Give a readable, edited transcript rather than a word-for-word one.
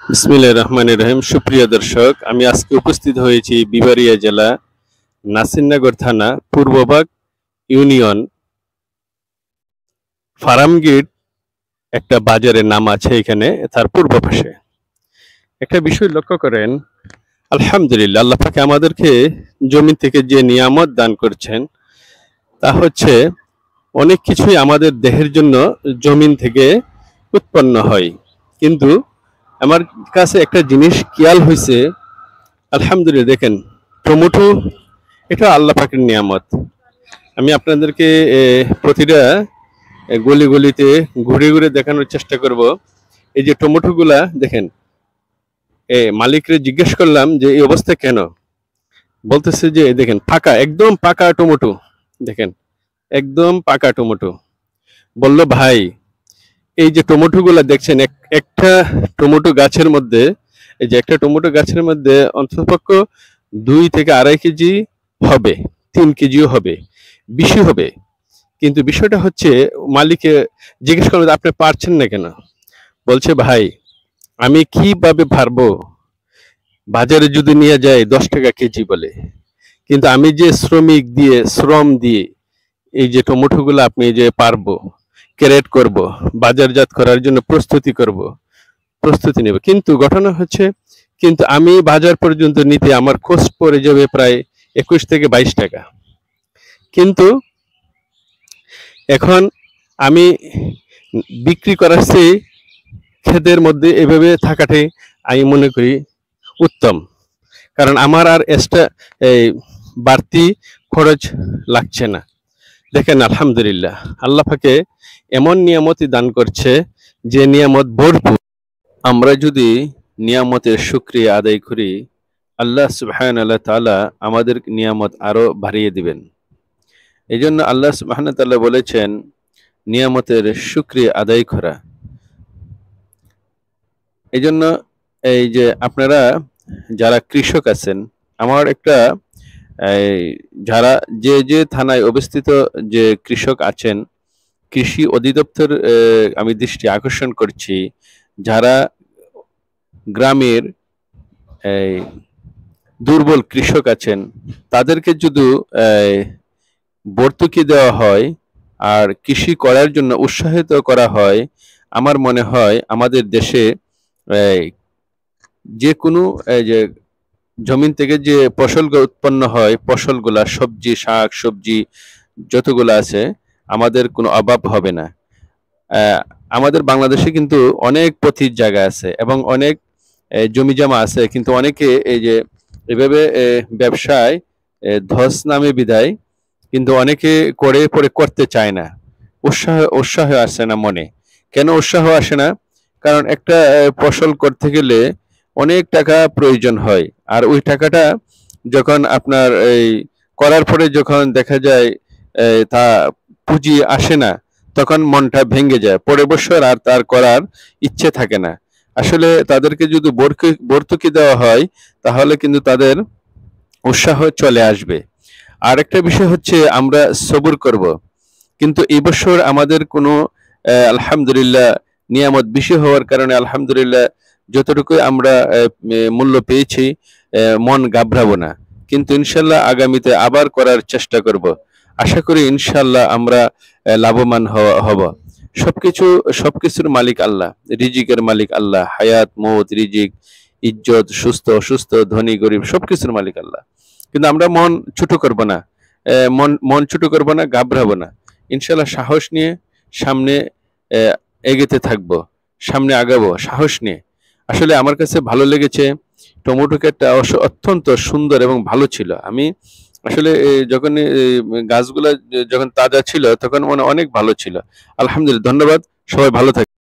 বিসমিল্লাহির রহমানির রহিম। সুপ্রিয় দর্শক, আমি আজকে উপস্থিত হয়েছি বিবাড়িয়া জেলা নাসিরনগর থানা পূর্ববাগ ইউনিয়ন ফার্মগেট একটা বাজারের নাম আছে এখানে, তার পূর্ব পাশে। একটা বিষয় লক্ষ্য করেন, আলহামদুলিল্লাহ আল্লাহ পাক আমাদেরকে জমি থেকে যে নিয়ামত দান করছেন তা হচ্ছে অনেক কিছুই আমাদের দেহের জন্য জমিন থেকে উৎপন্ন হয়। কিন্তু আমার কাছে একটা জিনিস খেয়াল হয়েছে, আলহামদুলিল্লাহ দেখেন, টমেটো এটা আল্লাহ পাকের নিয়ামত। আমি আপনাদেরকে প্রতিটা গলি গলিতে ঘুরে ঘুরে দেখানোর চেষ্টা করব। এই যে টমেটোগুলা দেখেন, মালিকরে জিজ্ঞেস করলাম যে এই অবস্থা কেন, বলতেছে যে দেখেন পাকা, একদম পাকা টমেটো, দেখেন একদম পাকা টমেটো। বলল ভাই, এই যে টমেটোগুলা দেখছেন, একটা টমেটো গাছের মধ্যে, এই যে একটা টমেটো গাছের মধ্যে অন্ততপক্ষে 2 থেকে 2.5 কেজি হবে, 3 কেজিও হবে, বেশি হবে। কিন্তু বিষয়টা হচ্ছে, মালিককে জিজ্ঞেস করলো আপনি পারছেন না কেন? বলছে ভাই, আমি কিভাবে পারবো? বাজারে যদি নিয়ে যায় 10 টাকা কেজি বলে, কিন্তু আমি যে শ্রমিক দিয়ে, শ্রম দিয়ে এই যে টমেটোগুলো আপনি যে পারবো, ক্যারেট করব, বাজারজাত করার জন্য প্রস্তুতি নেব, কিন্তু ঘটনা হচ্ছে, কিন্তু আমি বাজার পর্যন্ত নিতে আমার খরচ পড়ে যাবে প্রায় 21 থেকে 22 টাকা। কিন্তু এখন আমি বিক্রি করার চেয়ে ক্ষেতের মধ্যে এভাবে থাকাটাই আমি মনে করি উত্তম। কারণ আমার আর এক্সট্রা এই বাড়তি খরচ লাগছে না। দেখেন আলহামদুলিল্লাহ আল্লাহ পাকে এমন নিয়ামতই দান করছে যে নিয়ামত ভরপুর। আমরা যদি নিয়ামতের শুকরিয়া আদায় করি, আল্লাহ সুবহানাহু ওয়া তাআলা আমাদের নিয়ামত আরো বাড়িয়ে দিবেন। এই জন্য আল্লাহ সুবহানাহু ওয়া তাআলা বলেছেন নিয়ামতের শুকরিয়া আদায় করা। এই জন্য এই যে আপনারা যারা কৃষক আছেন, আমার একটা এই যারা যে যে থানায় অবস্থিত যে কৃষক আছেন, কৃষি অধিদপ্তর আমি দৃষ্টি আকর্ষণ করছি, যারা গ্রামের এই দুর্বল কৃষক আছেন তাদেরকে যদি ভর্তুকি দেওয়া হয় আর কৃষি করার জন্য উৎসাহিত করা হয়, আমার মনে হয় আমাদের দেশে যে কোনো যে জমিন থেকে যে ফসল উৎপন্ন হয়, ফসলগুলা সবজি, শাক সবজি যতগুলো আছে, আমাদের কোনো অভাব হবে না। আমাদের বাংলাদেশে কিন্তু অনেক পতিত জায়গা আছে এবং অনেক জমি জমা আছে, কিন্তু অনেকে এই যে এভাবে ব্যবসায় ধস নামে বিদায়, কিন্তু অনেকে করে পরে করতে চায় না। উৎসাহ আসে না মনে। কেন উৎসাহ আসে না? কারণ একটা ফসল করতে গেলে অনেক টাকা প্রয়োজন হয়, আর ওই টাকাটা যখন আপনার এই করার পরে যখন দেখা যায় তা পুঁজি আসে না, তখন মনটা ভেঙে যায়, পরের বছর আর তার করার ইচ্ছে থাকে না। আসলে তাদেরকে যদি ভর্তুকি দেওয়া হয় তাহলে কিন্তু তাদের উৎসাহ চলে আসবে। আর একটা বিষয় হচ্ছে আমরা সবুর করব। কিন্তু এই বছর আমাদের কোনো আলহামদুলিল্লাহ নিয়ামত বেশি হওয়ার কারণে আলহামদুলিল্লাহ যতটুকু আমরা মূল্য পেয়েছি, মন ঘাবড়াবো না। কিন্তু ইনশাল্লাহ আগামীতে আবার করার চেষ্টা করব। আশা করি ইনশাল্লাহ আমরা লাভবান হব। সবকিছুর মালিক আল্লাহ, রিজিকের মালিক আল্লাহ, হায়াত মৌত রিজিক, ইজ্জত, সুস্থ অসুস্থ, ধনী গরিব সবকিছুর মালিক আল্লাহ। কিন্তু আমরা মন ছোট করব না, মন ছোট করব না, ঘাবড়াবো না। ইনশাল্লাহ সাহস নিয়ে সামনে এগোতে থাকবো, সামনে আগাবো সাহস নিয়ে। আসলে আমার কাছে ভালো লেগেছে, টমেটো ক্ষেতটা অত্যন্ত সুন্দর এবং ভালো ছিল। আমি আসলে যখন গাছগুলা যখন তাজা ছিল তখন মনে অনেক ভালো ছিল। আলহামদুলিল্লাহ, ধন্যবাদ, সবাই ভালো থাকবেন।